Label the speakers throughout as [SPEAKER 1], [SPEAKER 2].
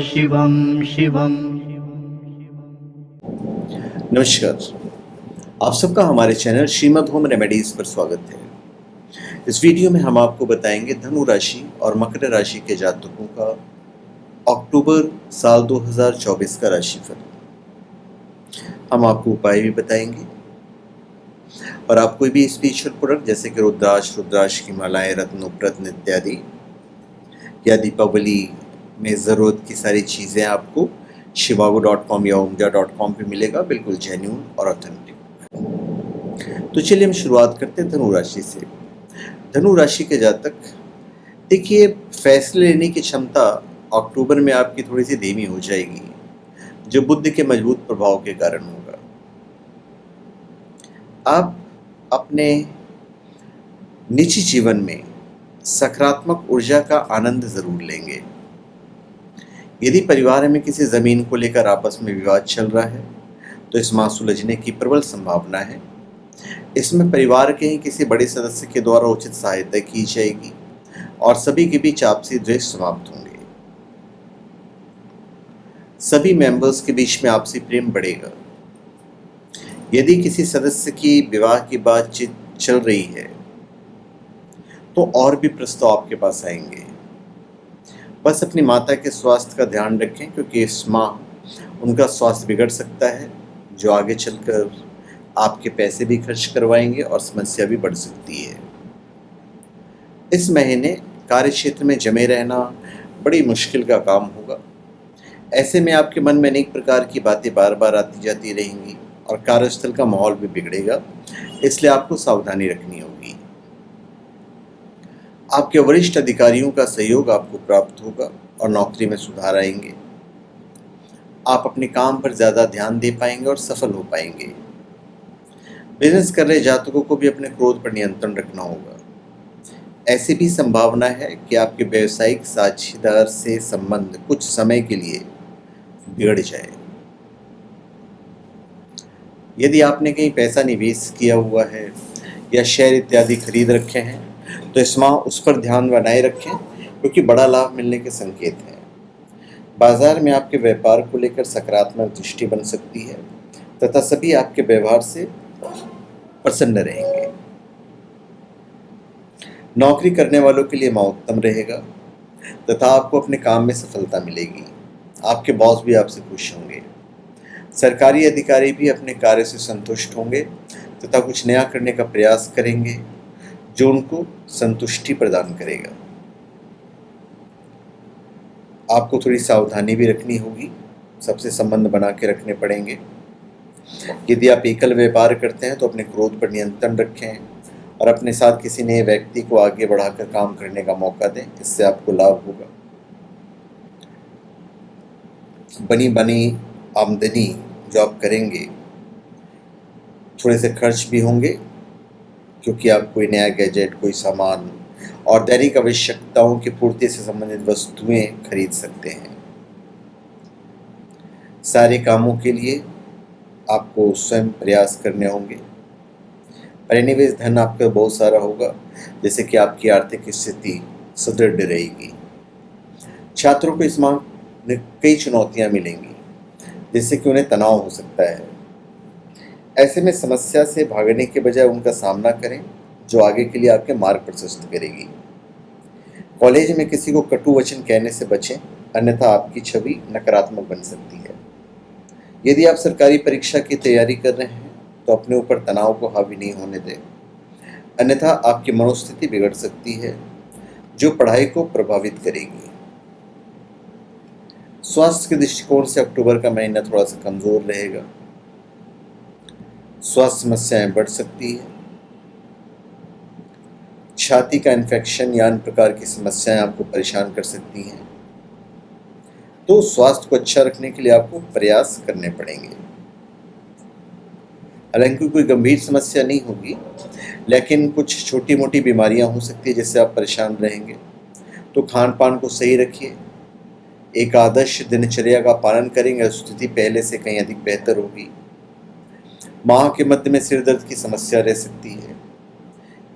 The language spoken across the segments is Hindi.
[SPEAKER 1] शिवं शिवं।
[SPEAKER 2] नमस्कार, आप सबका हमारे चैनल श्रीमद् होम रेमेडीज पर स्वागत है। इस वीडियो में हम आपको बताएंगे धनु राशि और मकर राशि के जातकों का अक्टूबर साल 2024 का राशिफल। हम आपको उपाय भी बताएंगे और आप कोई भी स्पिरिचुअल प्रोडक्ट जैसे कि रुद्राक्ष की मालाएं, रत्न इत्यादि या दीपावली में ज़रूरत की सारी चीज़ें आपको shivago.com या omja.com पे मिलेगा, बिल्कुल जेन्युइन और ऑथेंटिक। तो चलिए हम शुरुआत करते हैं धनु राशि से। धनु राशि के जातक, देखिए, फैसले लेने की क्षमता अक्टूबर में आपकी थोड़ी सी धीमी हो जाएगी, जो बुध के मजबूत प्रभाव के कारण होगा। आप अपने निजी जीवन में सकारात्मक ऊर्जा का आनंद जरूर लेंगे। यदि परिवार में किसी जमीन को लेकर आपस में विवाद चल रहा है तो इसमें सुलझने की प्रबल संभावना है। इसमें परिवार के ही किसी बड़े सदस्य के द्वारा उचित सहायता की जाएगी और सभी के बीच आपसी द्वेष समाप्त होंगे। सभी मेंबर्स के बीच में आपसी प्रेम बढ़ेगा। यदि किसी सदस्य की विवाह की बातचीत चल रही है तो और भी प्रस्ताव आपके पास आएंगे। बस अपनी माता के स्वास्थ्य का ध्यान रखें, क्योंकि इस माह उनका स्वास्थ्य बिगड़ सकता है, जो आगे चलकर आपके पैसे भी खर्च करवाएंगे और समस्या भी बढ़ सकती है। इस महीने कार्य क्षेत्र में जमे रहना बड़ी मुश्किल का काम होगा। ऐसे में आपके मन में अनेक प्रकार की बातें बार बार आती जाती रहेंगी और कार्यस्थल का माहौल भी बिगड़ेगा, इसलिए आपको सावधानी रखनी होगी। आपके वरिष्ठ अधिकारियों का सहयोग आपको प्राप्त होगा और नौकरी में सुधार आएंगे। आप अपने काम पर ज़्यादा ध्यान दे पाएंगे और सफल हो पाएंगे। बिजनेस कर रहे जातकों को भी अपने क्रोध पर नियंत्रण रखना होगा। ऐसी भी संभावना है कि आपके व्यवसायिक साझेदार से संबंध कुछ समय के लिए बिगड़ जाए। यदि आपने कहीं पैसा निवेश किया हुआ है या शेयर इत्यादि खरीद रखे हैं तो इस माह उस पर ध्यान बनाए रखें, क्योंकि बड़ा लाभ मिलने के संकेत हैं। बाजार में आपके व्यापार को लेकर सकारात्मक दृष्टि बन सकती है तथा सभी आपके व्यवहार से प्रसन्न रहेंगे। नौकरी करने वालों के लिए माह उत्तम रहेगा तथा आपको अपने काम में सफलता मिलेगी। आपके बॉस भी आपसे खुश होंगे। सरकारी अधिकारी भी अपने कार्य से संतुष्ट होंगे तथा कुछ नया करने का प्रयास करेंगे जो उनको संतुष्टि प्रदान करेगा। आपको थोड़ी सावधानी भी रखनी होगी, सबसे संबंध बना के रखने पड़ेंगे। यदि आप एकल व्यापार करते हैं तो अपने क्रोध पर नियंत्रण रखें और अपने साथ किसी नए व्यक्ति को आगे बढ़ाकर काम करने का मौका दें, इससे आपको लाभ होगा। बनी बनी आमदनी जो आप करेंगे, थोड़े से खर्च भी होंगे, क्योंकि आप कोई नया गैजेट, कोई सामान और दैनिक आवश्यकताओं की पूर्ति से संबंधित वस्तुएं खरीद सकते हैं। सारे कामों के लिए आपको स्वयं प्रयास करने होंगे। परिनिवेश धन आपका बहुत सारा होगा, जैसे कि आपकी आर्थिक स्थिति सुदृढ़ रहेगी। छात्रों को इस माह में कई चुनौतियां मिलेंगी, जिससे कि उन्हें तनाव हो सकता है। ऐसे में समस्या से भागने के बजाय उनका सामना करें, जो आगे के लिए आपके मार्ग प्रशस्त करेगी। कॉलेज में किसी को कटु वचन कहने से बचें, अन्यथा आपकी छवि नकारात्मक बन सकती है। यदि आप सरकारी परीक्षा की तैयारी कर रहे हैं तो अपने ऊपर तनाव को हावी नहीं होने दें, अन्यथा आपकी मनोस्थिति बिगड़ सकती है, जो पढ़ाई को प्रभावित करेगी। स्वास्थ्य के दृष्टिकोण से अक्टूबर का महीना थोड़ा सा कमजोर रहेगा। स्वास्थ्य समस्याएं बढ़ सकती है। छाती का इन्फेक्शन या अन्य प्रकार की समस्याएं आपको परेशान कर सकती हैं, तो स्वास्थ्य को अच्छा रखने के लिए आपको प्रयास करने पड़ेंगे। हालांकि कोई गंभीर समस्या नहीं होगी, लेकिन कुछ छोटी मोटी बीमारियां हो सकती है जिससे आप परेशान रहेंगे। तो खान पान को सही रखिए। एक आदर्श दिनचर्या का पालन करेंगे, स्थिति पहले से कहीं अधिक बेहतर होगी। माह के मध्य में सिर दर्द की समस्या रह सकती है।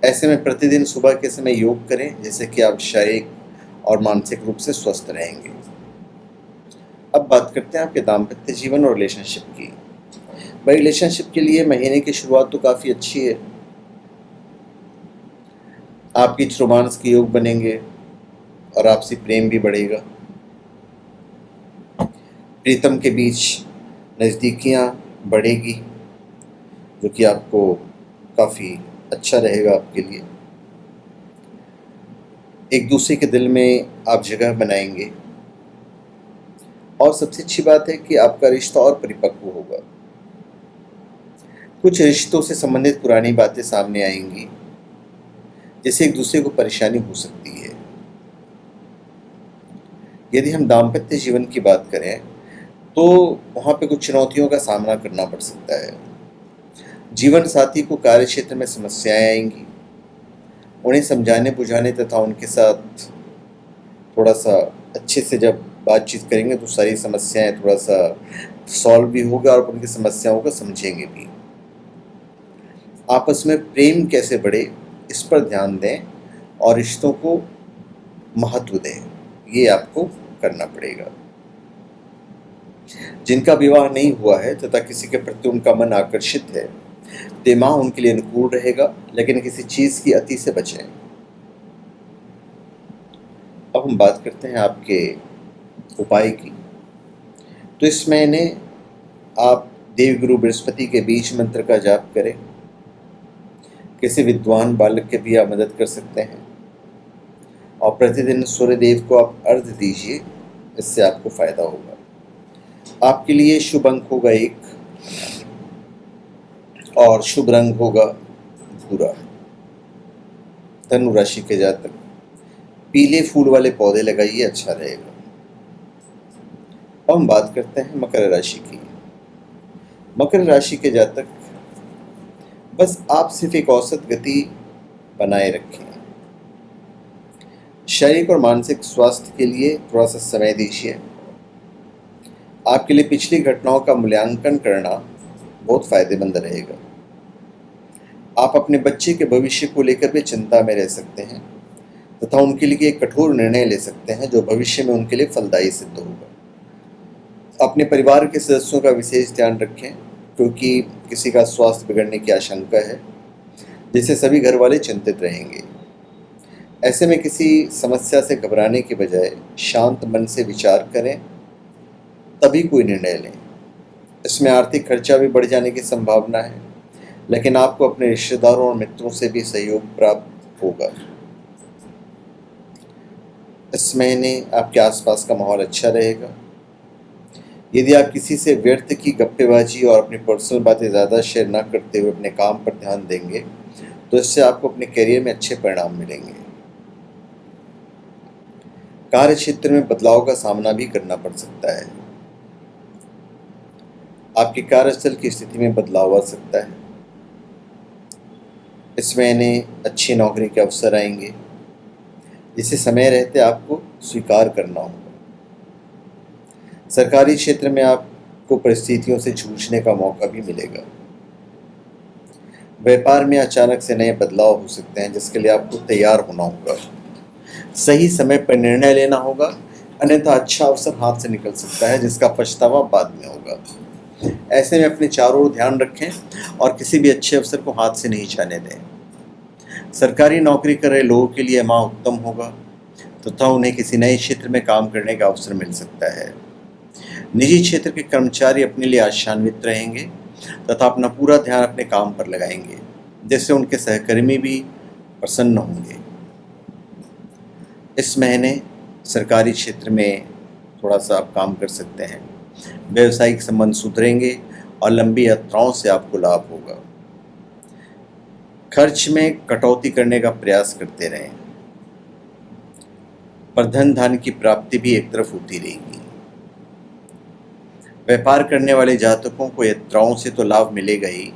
[SPEAKER 2] ऐसे में प्रतिदिन सुबह के समय योग करें, जिससे कि आप शारीरिक और मानसिक रूप से स्वस्थ रहेंगे। अब बात करते हैं आपके दाम्पत्य जीवन और रिलेशनशिप की। भाई रिलेशनशिप के लिए महीने की शुरुआत तो काफ़ी अच्छी है। आपकी रोमांस के योग बनेंगे और आपसी प्रेम भी बढ़ेगा। प्रीतम के बीच नज़दीकियाँ बढ़ेगी, जो कि आपको काफ़ी अच्छा रहेगा आपके लिए। एक दूसरे के दिल में आप जगह बनाएंगे और सबसे अच्छी बात है कि आपका रिश्ता और परिपक्व होगा। कुछ रिश्तों से संबंधित पुरानी बातें सामने आएंगी, जिससे एक दूसरे को परेशानी हो सकती है। यदि हम दाम्पत्य जीवन की बात करें तो वहाँ पे कुछ चुनौतियों का सामना करना पड़ सकता है। जीवन साथी को कार्य क्षेत्र में समस्याएं आएंगी। उन्हें समझाने बुझाने तथा उनके साथ थोड़ा सा अच्छे से जब बातचीत करेंगे तो सारी समस्याएं थोड़ा सा सॉल्व भी होगा और उनकी समस्याओं को समझेंगे भी। आपस में प्रेम कैसे बढ़े इस पर ध्यान दें और रिश्तों को महत्व दें, ये आपको करना पड़ेगा। जिनका विवाह नहीं हुआ है तथा किसी के प्रति उनका मन आकर्षित है, ते माह उनके लिए अनुकूल रहेगा, लेकिन किसी चीज़ की अति से बचें। अब हम बात करते हैं आपके उपाय की। तो इस महीने आप देवगुरु बृहस्पति के बीज मंत्र का जाप करें। किसी विद्वान बालक की भी आप मदद कर सकते हैं और प्रतिदिन सूर्य देव को आप अर्घ्य दीजिए, इससे आपको फायदा होगा। आपके लिए शुभ अंक होगा 1 और शुभ रंग होगा भूरा। धनु राशि के जातक पीले फूल वाले पौधे लगाइए, अच्छा रहेगा। अब हम बात करते हैं मकर राशि की। मकर राशि के जातक बस आप सिर्फ एक औसत गति बनाए रखें। शारीरिक और मानसिक स्वास्थ्य के लिए थोड़ा सा समय दीजिए। आपके लिए पिछली घटनाओं का मूल्यांकन करना बहुत फायदेमंद रहेगा। आप अपने बच्चे के भविष्य को लेकर भी चिंता में रह सकते हैं तथा उनके लिए एक कठोर निर्णय ले सकते हैं जो भविष्य में उनके लिए फलदायी सिद्ध होगा। अपने परिवार के सदस्यों का विशेष ध्यान रखें, क्योंकि किसी का स्वास्थ्य बिगड़ने की आशंका है, जिससे सभी घर वाले चिंतित रहेंगे। ऐसे में किसी समस्या से घबराने के बजाय शांत मन से विचार करें, तभी कोई निर्णय लें। इसमें आर्थिक खर्चा भी बढ़ जाने की संभावना है, लेकिन आपको अपने रिश्तेदारों और मित्रों से भी सहयोग प्राप्त होगा। इस महीने आपके आसपास का माहौल अच्छा रहेगा। यदि आप किसी से व्यर्थ की गप्पेबाजी और अपनी पर्सनल बातें ज़्यादा शेयर ना करते हुए अपने काम पर ध्यान देंगे, तो इससे आपको अपने करियर में अच्छे परिणाम मिलेंगे। कार्य क्षेत्र में बदलाव का सामना भी करना पड़ सकता है। आपके कार्यस्थल की स्थिति में बदलाव आ सकता है। इस महीने अच्छी नौकरी के अवसर आएंगे, जिसे समय रहते आपको स्वीकार करना होगा। सरकारी क्षेत्र में आपको परिस्थितियों से जूझने का मौका भी मिलेगा। व्यापार में अचानक से नए बदलाव हो सकते हैं, जिसके लिए आपको तैयार होना होगा। सही समय पर निर्णय लेना होगा, अन्यथा अच्छा अवसर हाथ से निकल सकता है, जिसका पछतावा बाद में होगा। ऐसे में अपने चारों ओर ध्यान रखें और किसी भी अच्छे अवसर को हाथ से नहीं जाने दें। सरकारी नौकरी कर रहे लोगों के लिए माह उत्तम होगा तथा उन्हें किसी नए क्षेत्र में काम करने का अवसर मिल सकता है। निजी क्षेत्र के कर्मचारी अपने लिए आशान्वित रहेंगे तथा अपना पूरा ध्यान अपने काम पर लगाएंगे, जिससे उनके सहकर्मी भी प्रसन्न होंगे। इस महीने सरकारी क्षेत्र में थोड़ा सा आप काम कर सकते हैं। व्यावसायिक संबंध सुधरेंगे और लंबी यात्राओं से आपको लाभ होगा। खर्च में कटौती करने का प्रयास करते रहें, पर धन धान्य की प्राप्ति भी एक तरफ होती रहेगी। व्यापार करने वाले जातकों को यात्राओं से तो लाभ मिलेगा ही,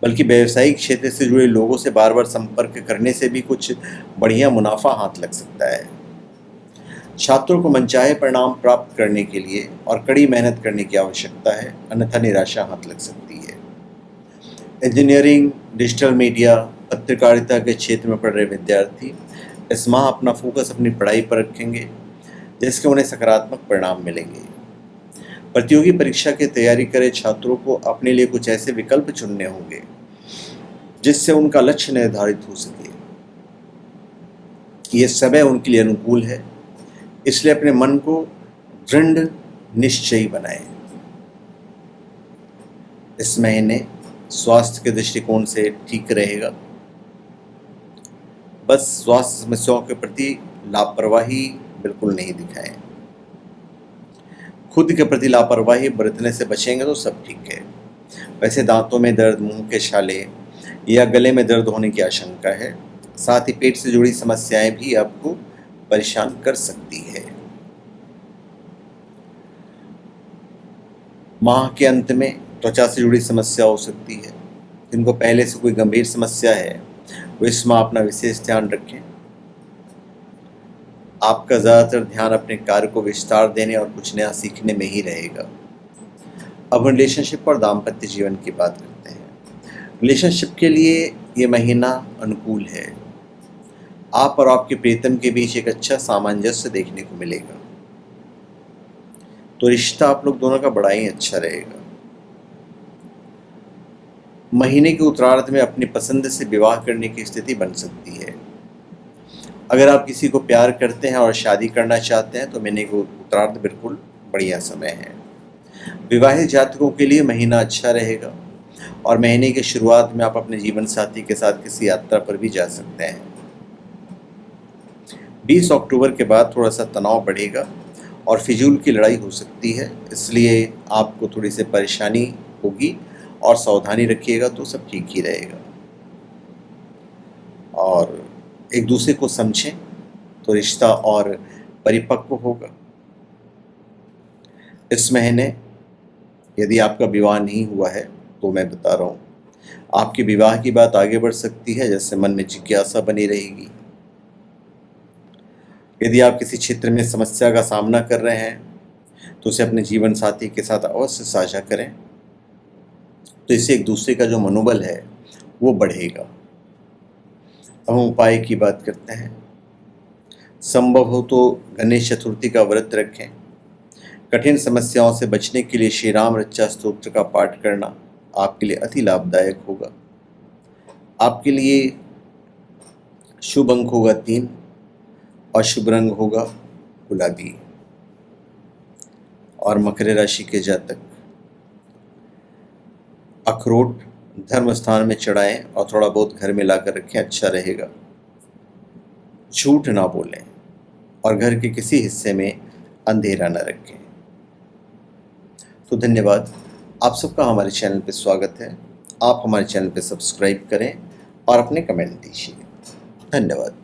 [SPEAKER 2] बल्कि व्यावसायिक क्षेत्र से जुड़े लोगों से बार बार संपर्क करने से भी कुछ बढ़िया मुनाफा हाथ लग सकता है। छात्रों को मनचाहे परिणाम प्राप्त करने के लिए और कड़ी मेहनत करने की आवश्यकता है, अन्यथा निराशा हाथ लग सकती है। इंजीनियरिंग, डिजिटल मीडिया, पत्रकारिता के क्षेत्र में पढ़ रहे विद्यार्थी इस माह अपना फोकस अपनी पढ़ाई पर रखेंगे, जिसके उन्हें सकारात्मक परिणाम मिलेंगे। प्रतियोगी परीक्षा की तैयारी करे छात्रों को अपने लिए कुछ ऐसे विकल्प चुनने होंगे जिससे उनका लक्ष्य निर्धारित हो सके। यह समय उनके लिए अनुकूल है, इसलिए अपने मन को दृढ़ निश्चयी बनाएं। इस महीने स्वास्थ्य के दृष्टिकोण से ठीक रहेगा। बस स्वास्थ्य समस्याओं के प्रति लापरवाही बिल्कुल नहीं दिखाएं। खुद के प्रति लापरवाही बरतने से बचेंगे तो सब ठीक है। वैसे दांतों में दर्द, मुंह के छाले या गले में दर्द होने की आशंका है। साथ ही पेट से जुड़ी समस्याएं भी आपको परेशान कर सकती है। माह के अंत में त्वचा से जुड़ी समस्या हो सकती है। जिनको पहले से कोई गंभीर समस्या है वो इस माह अपना विशेष ध्यान रखें। आपका ज़्यादातर ध्यान अपने कार्य को विस्तार देने और कुछ नया सीखने में ही रहेगा। अब रिलेशनशिप और दाम्पत्य जीवन की बात करते हैं। रिलेशनशिप के लिए ये महीना अनुकूल है। आप और आपके प्रियतम के बीच एक अच्छा सामंजस्य देखने को मिलेगा, तो रिश्ता आप लोग दोनों का बड़ा ही अच्छा रहेगा। महीने के उत्तरार्ध में अपनी पसंद से विवाह करने की स्थिति बन सकती है। अगर आप किसी को प्यार करते हैं और शादी करना चाहते हैं तो महीने के उत्तरार्ध बिल्कुल बढ़िया समय है। विवाहित जातकों के लिए महीना अच्छा रहेगा और महीने की शुरुआत में आप अपने जीवन साथी के साथ किसी यात्रा पर भी जा सकते हैं। 20 अक्टूबर के बाद थोड़ा सा तनाव बढ़ेगा और फिजूल की लड़ाई हो सकती है, इसलिए आपको थोड़ी सी परेशानी होगी और सावधानी रखिएगा तो सब ठीक ही रहेगा। और एक दूसरे को समझें तो रिश्ता और परिपक्व होगा। इस महीने यदि आपका विवाह नहीं हुआ है तो मैं बता रहा हूँ, आपके विवाह की बात आगे बढ़ सकती है, जैसे मन में जिज्ञासा बनी रहेगी। यदि आप किसी क्षेत्र में समस्या का सामना कर रहे हैं तो उसे अपने जीवन साथी के साथ अवश्य साझा करें, तो इससे एक दूसरे का जो मनोबल है वो बढ़ेगा। अब हम उपाय की बात करते हैं। संभव हो तो गणेश चतुर्थी का व्रत रखें। कठिन समस्याओं से बचने के लिए श्री राम रक्षा स्तोत्र का पाठ करना आपके लिए अति लाभदायक होगा। आपके लिए शुभ अंक होगा 3 और शुभ रंग होगा गुलाबी। और मकर राशि के जातक अखरोट धर्म स्थान में चढ़ाएं और थोड़ा बहुत घर में लाकर रखें, अच्छा रहेगा। झूठ ना बोलें और घर के किसी हिस्से में अंधेरा न रखें। तो धन्यवाद, आप सबका हमारे चैनल पे स्वागत है। आप हमारे चैनल पे सब्सक्राइब करें और अपने कमेंट दीजिए। धन्यवाद।